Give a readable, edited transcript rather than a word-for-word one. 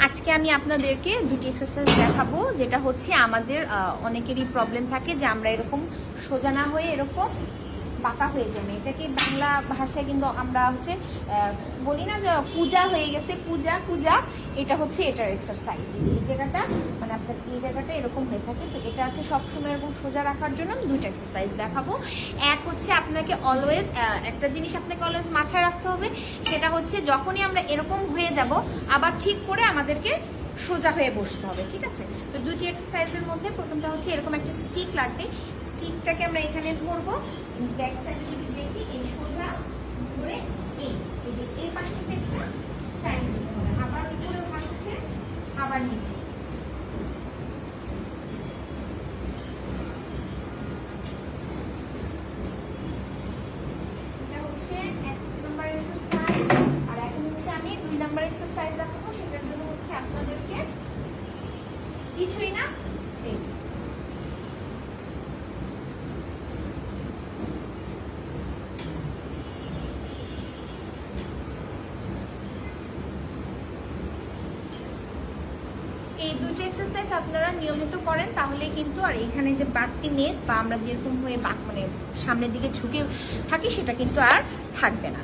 আজকে আমি আপনাদেরকে দুটি এক্সারসাইজ দেখাবো, যেটা হচ্ছে আমাদের অনেকেরই প্রবলেম থাকে যে আমরা এরকম সোজা না হয়ে এরকম বাঁকা হয়ে যাবে। এটাকে বাংলা ভাষায় কিন্তু আমরা হচ্ছে বলি না যে পূজা হয়ে গেছে, পূজা পূজা। এটা হচ্ছে এটার এক্সারসাইজ। এই জায়গাটা মানে আপনার এই জায়গাটা এরকম হয়ে থাকে, তো এটাকে সবসময় এরকম সোজা রাখার জন্য আমি দুইটা এক্সারসাইজ দেখাবো। এক হচ্ছে আপনাকে অলওয়েজ একটা জিনিস আপনাকে অলওয়েজ মাথায় রাখতে হবে, সেটা হচ্ছে যখনই আমরা এরকম হয়ে যাব আবার ঠিক করে আমাদেরকে সোজা হয়ে বসতে হবে, ঠিক আছে? তো দুটি এক্সারসাইজের মধ্যে প্রথমটা হচ্ছে এরকম একটা স্টিক লাগবে। স্টিকটাকে আমরা এখানে ধরবো, ব্যাক সাইডে যদি দেখি এই সোজা ধরে এই যে এই পাশ থেকে একটা টাইম দিতে হবে, আবার উপরে হাত উঠে আবার নিচে। এটা হচ্ছে 1 নম্বর এক্সারসাইজ। আর এখন হচ্ছে আমি 2 নম্বর এক্সারসাইজ দেখাবো। সেটার জন্য হচ্ছে আপনাদেরকে কিছুই না, এই এই দুটো এক্সারসাইজ আপনারা নিয়মিত করেন, তাহলে কিন্তু আর এখানে যে বাড়তি নেট বা আমরা যেরকম হয়ে মানে সামনের দিকে ঝুঁকে থাকি সেটা কিন্তু আর থাকবে না।